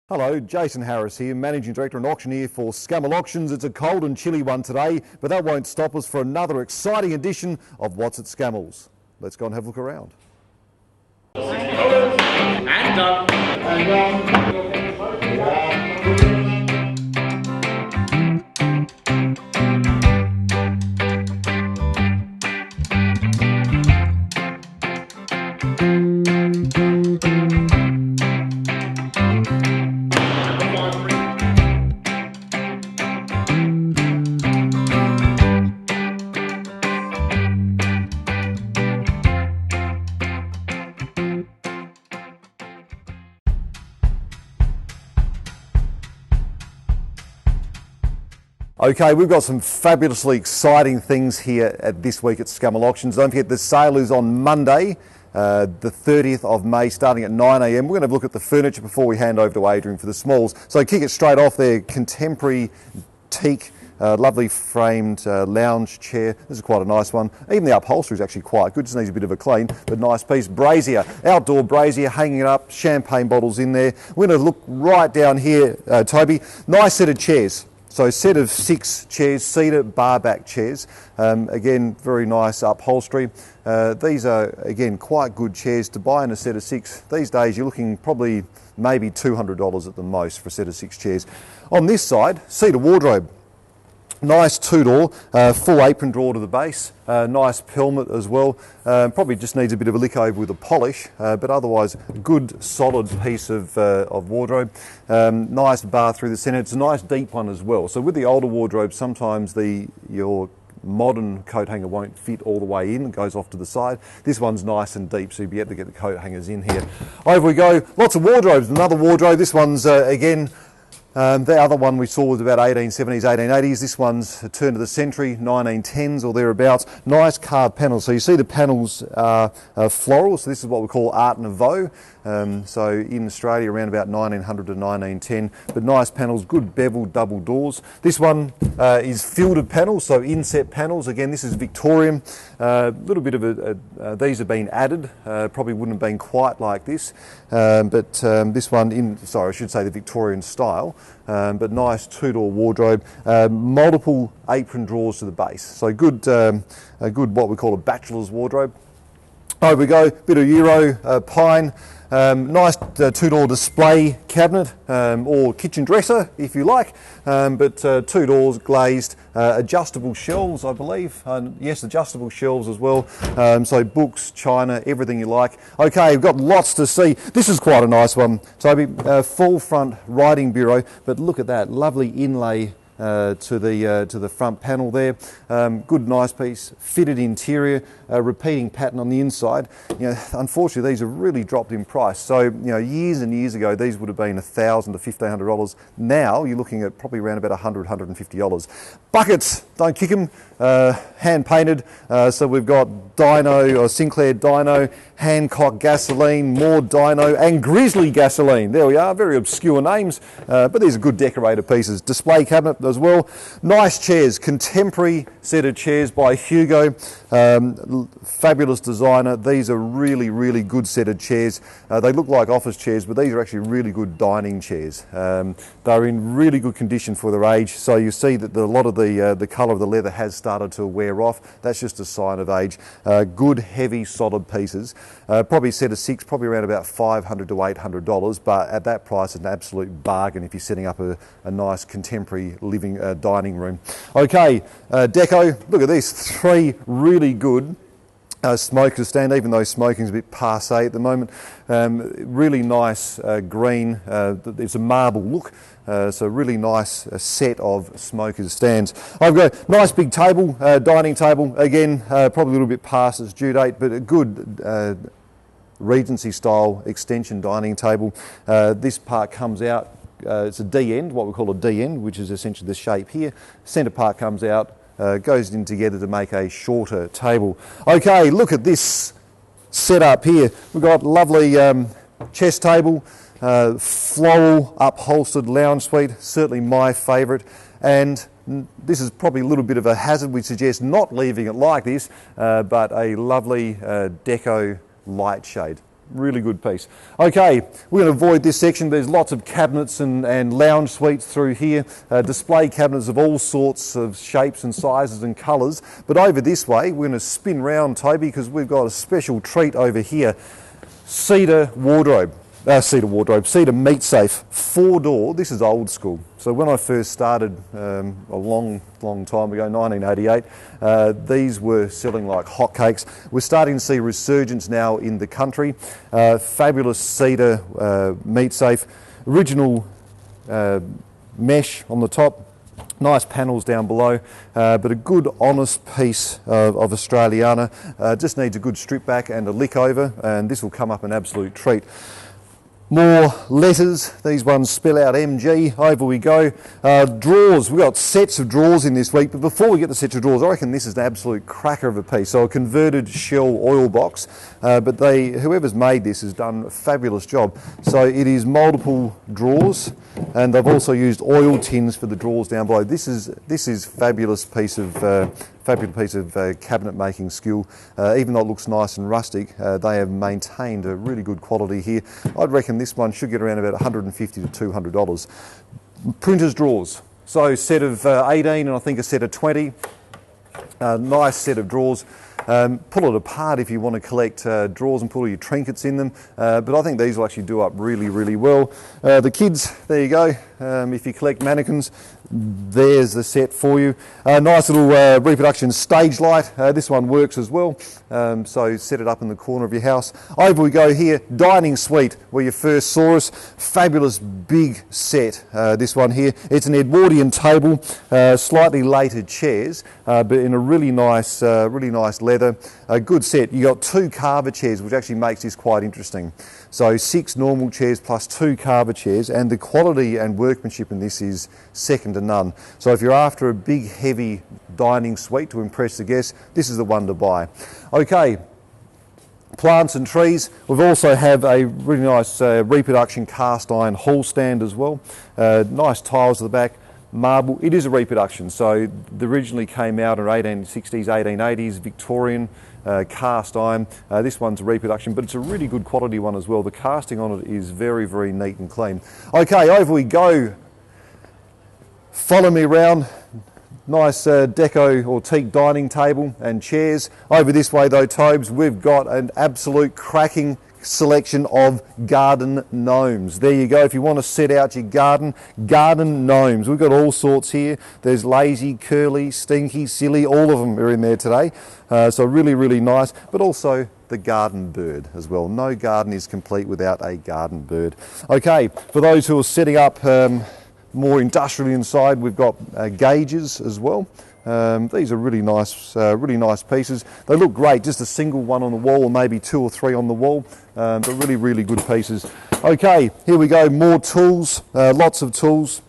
Hello, Jason Harris here, Managing Director and Auctioneer for Scammells Auctions. It's a cold and chilly one today, but that won't stop us for another exciting edition of What's at Scammells. Let's go and have a look around. And done. Okay, we've got some fabulously exciting things here at this week at Scammells Auctions. Don't forget the sale is on Monday, the 30th of May, starting at 9 a.m. We're going to have a look at the furniture before we hand over to Adrian for the smalls. So kick it straight off there, contemporary teak, lovely framed lounge chair. This is quite a nice one. Even the upholstery is actually quite good, just needs a bit of a clean, but nice piece. Brazier, outdoor brazier, hanging it up, champagne bottles in there. We're going to look right down here, Toby. Nice set of chairs. So a set of 6 chairs, cedar bar back chairs. Again, very nice upholstery. These are, again, quite good chairs to buy in a set of 6. These days you're looking probably maybe $200 at the most for a set of 6 chairs. On this side, cedar wardrobe. Nice 2-door, full apron drawer to the base, nice pelmet as well. Probably just needs a bit of a lick over with a polish, but otherwise good solid piece of wardrobe. Nice bar through the centre. It's a nice deep one as well. So with the older wardrobe, sometimes your modern coat hanger won't fit all the way in, it goes off to the side. This one's nice and deep, so you'll be able to get the coat hangers in here. Over we go, lots of wardrobes. Another wardrobe. This one's again, the other one we saw was about 1870s, 1880s. This one's a turn of the century, 1910s or thereabouts. Nice carved panels. So you see the panels are floral, so this is what we call Art Nouveau. So in Australia around about 1900 to 1910, but nice panels, good beveled double doors. This one is fielded panels, so inset panels. Again, this is Victorian. A little bit of these have been added, probably wouldn't have been quite like this, but this one I should say the Victorian style, but nice 2-door wardrobe, multiple apron drawers to the base. So good, a good what we call a bachelor's wardrobe. Over we go, bit of Euro pine. Nice 2-door display cabinet or kitchen dresser if you like, but 2 doors glazed, adjustable shelves I believe, yes, adjustable shelves as well, so books, china, everything you like. Okay, we've got lots to see. This is quite a nice one, Toby, full front writing bureau, but look at that lovely inlay to the front panel there. Good nice piece, fitted interior, repeating pattern on the inside. You know, unfortunately these have really dropped in price. So you know, years and years ago these would have been $1,000 to $1,500. Now you're looking at probably around about $100, $150. Buckets, don't kick them, hand painted. So we've got Dyno or Sinclair Dyno, Hancock gasoline, more Dyno, and Grizzly gasoline. There we are, very obscure names, but these are good decorated pieces. Display cabinet as well. Nice chairs, contemporary set of chairs by Hugo, fabulous designer. These are really, really good set of chairs. They look like office chairs, but these are actually really good dining chairs. They're in really good condition for their age, so you see that a lot of the colour of the leather has started to wear off. That's just a sign of age. Good, heavy, solid pieces. Probably set of 6, probably around about $500 to $800, but at that price, an absolute bargain if you're setting up a nice contemporary living dining room. Okay, deco, look at this, 3 really good smokers stand, even though smoking's a bit passé at the moment. Really nice green, it's a marble look, so really nice set of smokers stands. I've got a nice big table, dining table, again probably a little bit past its due date, but a good Regency style extension dining table. This part comes out, it's a D end, what we call a D end, which is essentially the shape here. Centre part comes out, goes in together to make a shorter table. Okay, look at this setup here. We've got lovely chess table, floral upholstered lounge suite, certainly my favourite, and this is probably a little bit of a hazard. We suggest not leaving it like this, but a lovely deco light shade. Really good piece. Okay, we're going to avoid this section. There's lots of cabinets and lounge suites through here. Display cabinets of all sorts of shapes and sizes and colours. But over this way, we're going to spin round, Toby, because we've got a special treat over here. Cedar meat safe, 4-door. This is old school. So when I first started a long time ago, 1988, these were selling like hotcakes. We're starting to see resurgence now in the country. Fabulous cedar meat safe, original mesh on the top. Nice panels down below, but a good honest piece of Australiana. Just needs a good strip back and a lick over, and this will come up an absolute treat. More letters, these ones spell out MG, over we go. Drawers, we've got sets of drawers in this week, but before we get the sets of drawers, I reckon this is an absolute cracker of a piece. So a converted shell oil box, but whoever's made this has done a fabulous job. So it is multiple drawers, and they've also used oil tins for the drawers down below. This is fabulous piece of cabinet making skill. Even though it looks nice and rustic, they have maintained a really good quality here. I'd reckon this one should get around about $150 to $200. Printers drawers. So a set of 18 and I think a set of 20. Nice set of drawers. Pull it apart if you want to collect drawers and put all your trinkets in them, but I think these will actually do up really, really well. The kids, there you go. If you collect mannequins, there's the set for you. Nice little reproduction stage light. This one works as well, so set it up in the corner of your house. Over we go here, dining suite, where you first saw us. Fabulous big set, this one here. It's an Edwardian table, slightly later chairs, but in a really nice leather. A good set. You got 2 carver chairs, which actually makes this quite interesting. So 6 normal chairs plus 2 carver chairs, and the quality and workmanship in this is second to none. So if you're after a big heavy dining suite to impress the guests, this is the one to buy. Okay, plants and trees. We've also have a really nice reproduction cast iron hall stand as well. Nice tiles at the back. Marble, it is a reproduction, so they originally came out in 1860s, 1880s, Victorian, cast iron. This one's a reproduction, but it's a really good quality one as well. The casting on it is very, very neat and clean. Okay, over we go. Follow me around. Nice deco or teak dining table and chairs. Over this way though, Tobes, we've got an absolute cracking selection of garden gnomes. There you go. If you want to set out your garden gnomes. We've got all sorts here. There's lazy, curly, stinky, silly, all of them are in there today. So really, really nice, but also the garden bird as well. No garden is complete without a garden bird. Okay, for those who are setting up more industrially inside, we've got gauges as well. These are really nice pieces. They look great, just a single one on the wall, or maybe 2 or 3 on the wall, but really, really good pieces. Okay, here we go, more tools, lots of tools,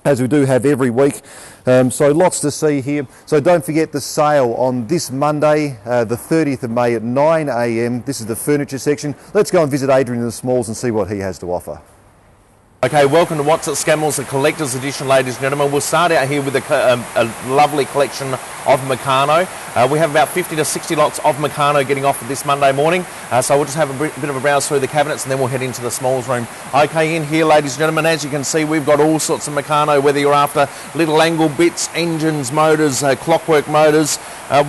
as we do have every week. So lots to see here. So don't forget the sale on this Monday, the 30th of May at 9 a.m. This is the furniture section. Let's go and visit Adrian in the Smalls and see what he has to offer. Okay, welcome to What's at Scammells, the collector's edition, ladies and gentlemen. We'll start out here with a lovely collection of Meccano. We have about 50 to 60 lots of Meccano getting offered this Monday morning. So we'll just have a bit of a browse through the cabinets and then we'll head into the smalls room. Okay, in here, ladies and gentlemen, as you can see, we've got all sorts of Meccano, whether you're after little angle bits, engines, motors, clockwork motors.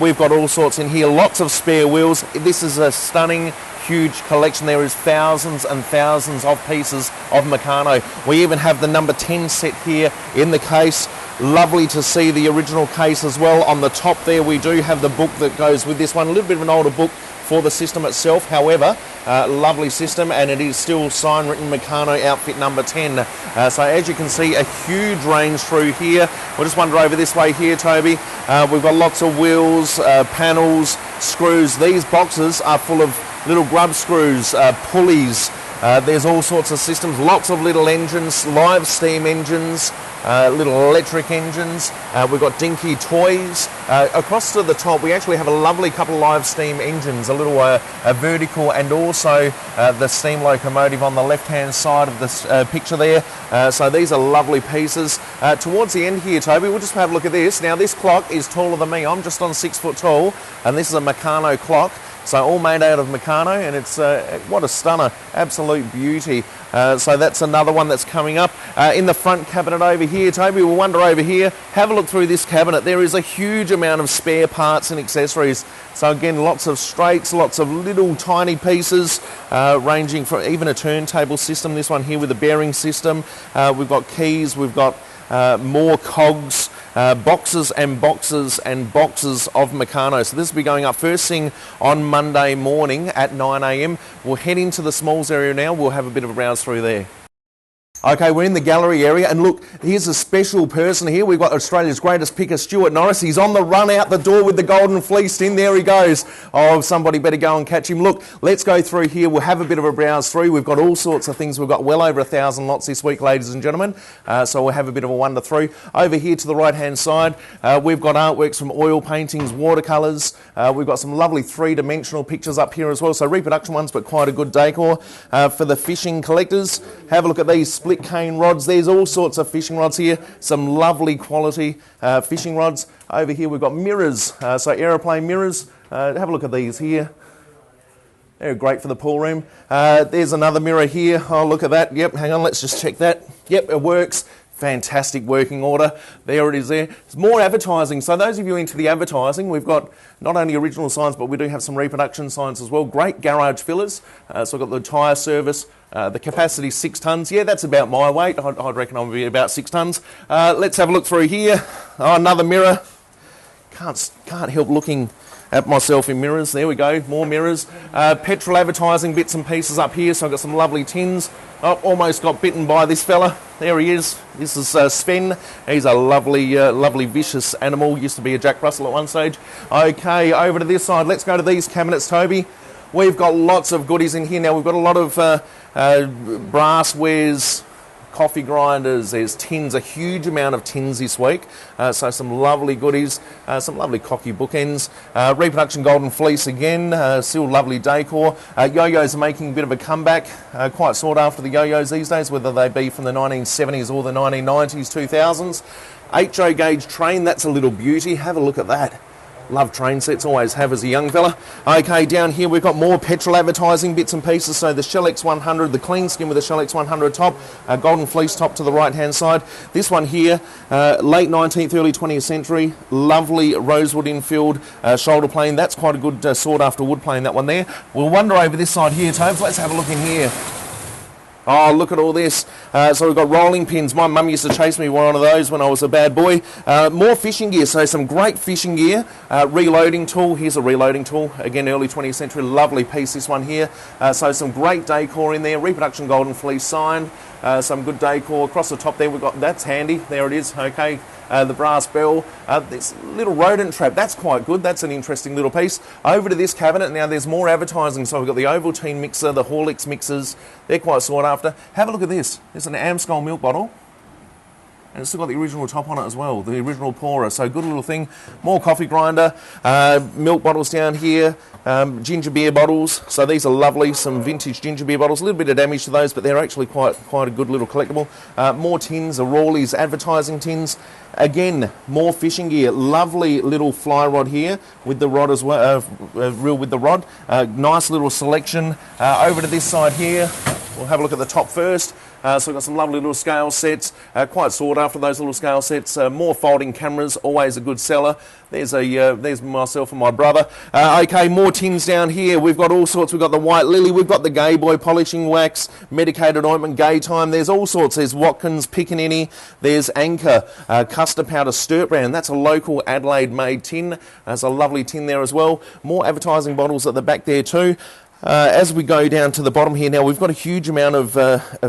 We've got all sorts in here, lots of spare wheels. This is a stunning, huge collection. There is thousands and thousands of pieces of Meccano. We even have the number 10 set here in the case. Lovely to see the original case as well. On the top there we do have the book that goes with this one, a little bit of an older book for the system itself, however, lovely system, and it is still sign written Meccano outfit number 10. So as you can see, a huge range through here. We'll just wander over this way here, Toby. We've got lots of wheels, panels, screws. These boxes are full of little grub screws, pulleys. There's all sorts of systems, lots of little engines, live steam engines, little electric engines. We've got dinky toys. Across to the top we actually have a lovely couple of live steam engines, a little a vertical and also the steam locomotive on the left hand side of this picture there. So these are lovely pieces. Towards the end here, Toby, we'll just have a look at this. Now this clock is taller than me. I'm just on 6 foot tall, and this is a Meccano clock. So all made out of Meccano, and it's what a stunner, absolute beauty. So that's another one that's coming up. In the front cabinet over here, Toby, we'll wander over here, have a look through this cabinet. There is a huge amount of spare parts and accessories. So again, lots of straights, lots of little tiny pieces, ranging from even a turntable system. This one here with a bearing system. We've got keys, we've got more cogs, boxes and boxes and boxes of Meccano. So this will be going up first thing on Monday morning at 9 a.m. We'll head into the Scammells area now. We'll have a bit of a browse through there. Okay, we're in the gallery area, and look, here's a special person here. We've got Australia's greatest picker, Stuart Norris. He's on the run out the door with the golden fleece in. There he goes. Oh, somebody better go and catch him. Look, let's go through here. We'll have a bit of a browse through. We've got all sorts of things. We've got well over 1,000 lots this week, ladies and gentlemen. So we'll have a bit of a wander through. Over here to the right-hand side, we've got artworks from oil paintings, watercolours. We've got some lovely three-dimensional pictures up here as well. So reproduction ones, but quite a good decor. For the fishing collectors, have a look at these split cane rods. There's all sorts of fishing rods here, some lovely quality fishing rods. Over here we've got mirrors, so aeroplane mirrors. Have a look at these here. They're great for the pool room. There's another mirror here. Oh, look at that. Yep, hang on, let's just check that. Yep, it works. Fantastic working order. There it is there. There's more advertising. So those of you into the advertising, we've got not only original signs, but we do have some reproduction signs as well. Great garage fillers. So we've got the tyre service. The capacity 6 tonnes. Yeah, that's about my weight. I'd reckon I'll be about 6 tonnes. Let's have a look through here. Oh, another mirror. Can't help looking at myself in mirrors. There we go, more mirrors. Petrol advertising bits and pieces up here. So I've got some lovely tins. Oh, almost got bitten by this fella. There he is. This is Sven. He's a lovely vicious animal. Used to be a Jack Russell at one stage. Okay, over to this side. Let's go to these cabinets, Toby. We've got lots of goodies in here now. We've got a lot of brasswares, coffee grinders, there's tins, a huge amount of tins this week. So some lovely goodies, some lovely cocky bookends. Reproduction golden fleece again, still lovely decor. Yo-yos are making a bit of a comeback, quite sought after the yo-yos these days, whether they be from the 1970s or the 1990s, 2000s. HO gauge train, that's a little beauty. Have a look at that. Love train sets, always have as a young fella. Okay, down here we've got more petrol advertising bits and pieces. So the Shell X100, the clean skin with the Shell X100 top, golden fleece top to the right-hand side. This one here, late 19th, early 20th century, lovely rosewood infilled shoulder plane. That's quite a good sought-after wood plane, that one there. We'll wander over this side here, Tobes. Let's have a look in here. Oh, look at all this. So we've got rolling pins. My mum used to chase me one of those when I was a bad boy. More fishing gear, so some great fishing gear. Reloading tool. Here's a reloading tool. Again, early 20th century. Lovely piece, this one here. So some great decor in there. Reproduction golden fleece sign. Some good decor. Across the top there we've got, that's handy. There it is. Okay. The brass bell, this little rodent trap, that's quite good, that's an interesting little piece. Over to this cabinet, now there's more advertising, so we've got the Ovaltine mixer, the Horlicks mixers, they're quite sought after. Have a look at this, there's an Amstel milk bottle, and it's still got the original top on it as well, the original pourer, so good little thing. More coffee grinder, milk bottles down here, ginger beer bottles, so these are lovely, some vintage ginger beer bottles, a little bit of damage to those, but they're actually quite a good little collectible. More tins, a Rawley's advertising tins. Again, more fishing gear, lovely little fly rod here with the rod as well, reel with the rod. Nice little selection. Over to this side here, we'll have a look at the top first. So we've got some lovely little scale sets, quite sought after those little scale sets. More folding cameras, always a good seller. There's myself and my brother. Okay, more tins down here. We've got all sorts. We've got the White Lily. We've got the Gay Boy polishing wax, medicated ointment, Gay Time. There's all sorts. There's Watkins, Piccaninny. There's Anchor, Custard Powder, Sturt brand. That's a local Adelaide-made tin. There's a lovely tin there as well. More advertising bottles at the back there too. As we go down to the bottom here now, we've got a huge amount of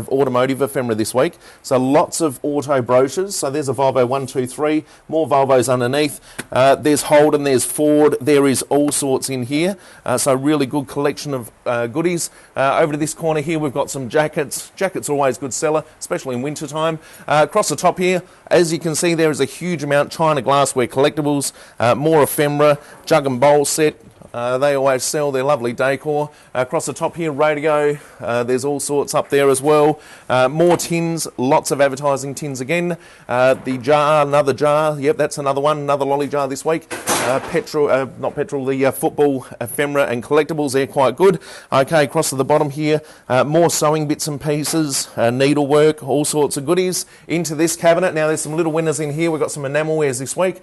automotive ephemera this week. So lots of auto brochures. So there's a Volvo 123, more Volvos underneath. There's Holden, there's Ford. There is all sorts in here. So really good collection of goodies. Over to this corner here, we've got some jackets. Jackets are always good seller, especially in winter time. Across the top here, as you can see, there is a huge amount China glassware collectibles, more ephemera, jug and bowl set. They always sell their lovely decor. Across the top here, radio, there's all sorts up there as well. More tins, lots of advertising tins again. The jar, another jar, yep, that's another one, another lolly jar this week. The football ephemera and collectibles, they're quite good. Okay, across to the bottom here, more sewing bits and pieces, needlework, all sorts of goodies. Into this cabinet, now there's some little winners in here. We've got some enamelwares this week.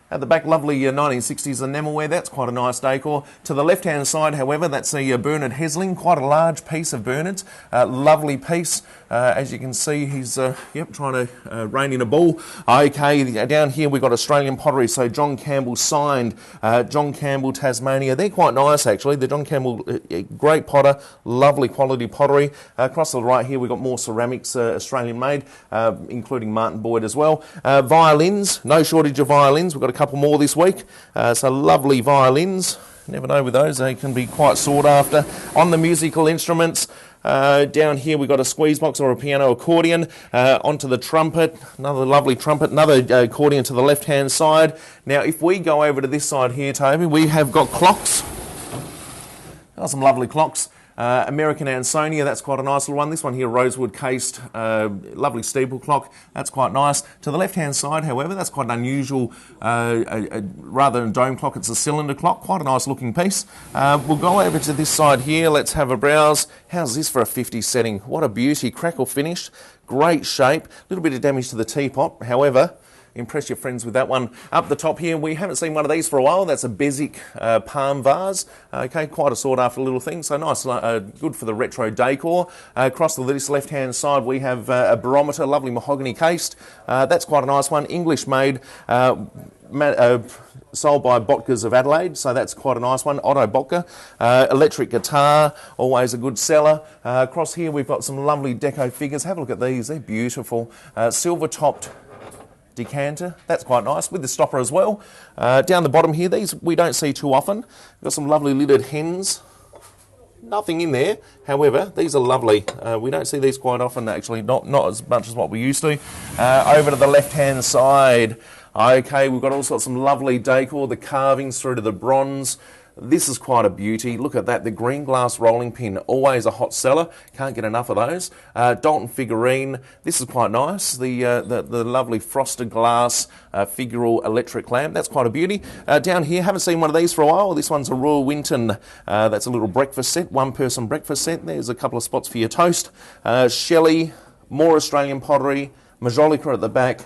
At the back, lovely 1960s enamelware, that's quite a nice decor. To the left-hand side, however, that's a Bernard Hesling, quite a large piece of Bernard's. Lovely piece. As you can see, he's trying to rein in a ball. Okay, down here we've got Australian pottery, so John Campbell signed, John Campbell, Tasmania. They're quite nice, actually. The John Campbell, great potter, lovely quality pottery. Across to the right here, we've got more ceramics, Australian made, including Martin Boyd as well. Violins, no shortage of violins. We've got a couple more this week. So lovely violins. Never know with those, they can be quite sought after. On the musical instruments, down here we've got a squeeze box or a piano accordion. Onto the trumpet, another lovely trumpet, another accordion to the left hand side. Now if we go over to this side here, Toby, we have got clocks. Got some lovely clocks. American Ansonia, that's quite a nice little one. This one here, rosewood cased, lovely steeple clock. That's quite nice. To the left-hand side, however, that's quite an unusual, rather than a dome clock, it's a cylinder clock. Quite a nice looking piece. We'll go over to this side here. Let's have a browse. How's this for a 50 setting? What a beauty. Crackle finish. Great shape. A little bit of damage to the teapot. However, impress your friends with that one. Up the top here, we haven't seen one of these for a while. That's a Bezic palm vase. Okay, quite a sought after little thing. So nice, good for the retro decor. Across to this left hand side, we have a barometer, lovely mahogany cased. That's quite a nice one, English made. Sold by Botkas of Adelaide, so that's quite a nice one. Otto Botka. Electric guitar, always a good seller. Across here, we've got some lovely deco figures. Have a look at these, they're beautiful. Silver topped decanter, that's quite nice, with the stopper as well. Down the bottom here, these we don't see too often. We've got some lovely lidded hens. Nothing in there, however, these are lovely. We don't see these quite often, actually, not as much as what we used to. Over to the left-hand side, okay, we've got all sorts of lovely decor, the carvings through to the bronze. This is quite a beauty. Look at that, the green glass rolling pin, always a hot seller. Can't get enough of those. Dalton figurine, this is quite nice. The lovely frosted glass figural electric lamp, that's quite a beauty. Down here, haven't seen one of these for a while. This one's a Royal Winton. That's a little breakfast set, one-person breakfast set. There's a couple of spots for your toast. Shelley, more Australian pottery, Majolica at the back.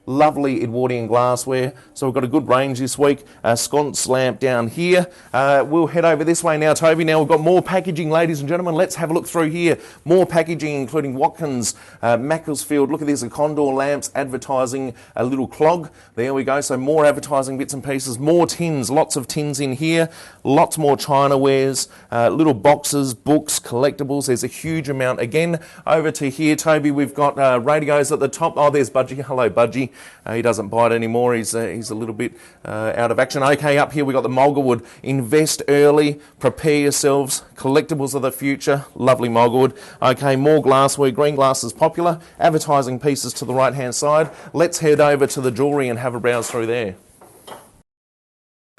Lovely Edwardian glassware. So we've got a good range this week. Sconce lamp down here. We'll head over this way now, Toby. Now we've got more packaging, ladies and gentlemen. Let's have a look through here. More packaging, including Watkins, Macclesfield. Look at this, the Condor lamps advertising a little clog. There we go. So more advertising bits and pieces. More tins, lots of tins in here. Lots more Chinawares, little boxes, books, collectibles. There's a huge amount. Again, over to here, Toby, we've got radios at the top. Oh, there's Budgie. Hello, Budgie. He doesn't bite anymore. He's a little bit out of action. Okay, up here we've got the Mulgawood. Invest early. Prepare yourselves. Collectibles of the future. Lovely Mulgawood. Okay, more glassware. Green glass is popular. Advertising pieces to the right-hand side. Let's head over to the jewellery and have a browse through there.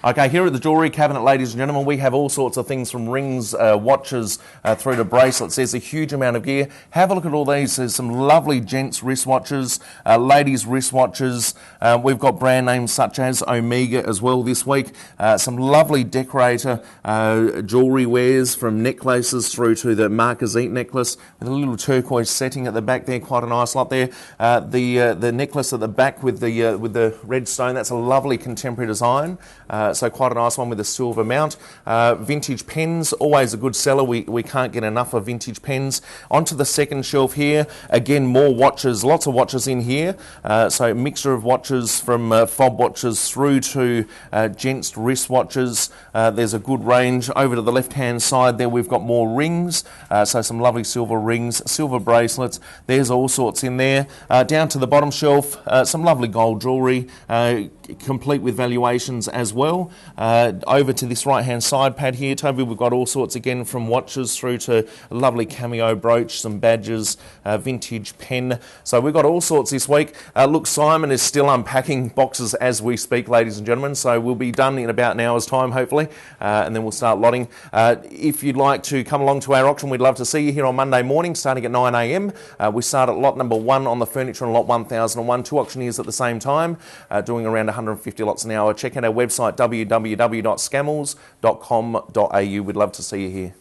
Okay, here at the jewellery cabinet, ladies and gentlemen, we have all sorts of things from rings, watches, through to bracelets. There's a huge amount of gear. Have a look at all these. There's some lovely gents' wristwatches, ladies' wristwatches. We've got brand names such as Omega as well this week. Some lovely decorator jewellery wares, from necklaces through to the Marquisite necklace with a little turquoise setting at the back there. Quite a nice lot there. The necklace at the back with the red stone, that's a lovely contemporary design. So quite a nice one with a silver mount. Vintage pens, always a good seller. We can't get enough of vintage pens. Onto the second shelf here, again more watches, lots of watches in here. So a mixture of watches from fob watches through to gents wristwatches. There's a good range. Over to the left hand side there we've got more rings, so some lovely silver rings, silver bracelets. There's all sorts in there. Down to the bottom shelf, some lovely gold jewellery, complete with valuations as well. well. Over to this right-hand side pad here, Toby, we've got all sorts again from watches through to a lovely cameo brooch, some badges, vintage pen. So we've got all sorts this week. Look, Simon is still unpacking boxes as we speak, ladies and gentlemen, so we'll be done in about an hour's time, hopefully, and then we'll start lotting. If you'd like to come along to our auction, we'd love to see you here on Monday morning, starting at 9 a.m. We start at lot number 1 on the furniture and lot 1001, 2 auctioneers at the same time, doing around 150 lots an hour. Check out our website, www.scammells.com.au. We'd love to see you here.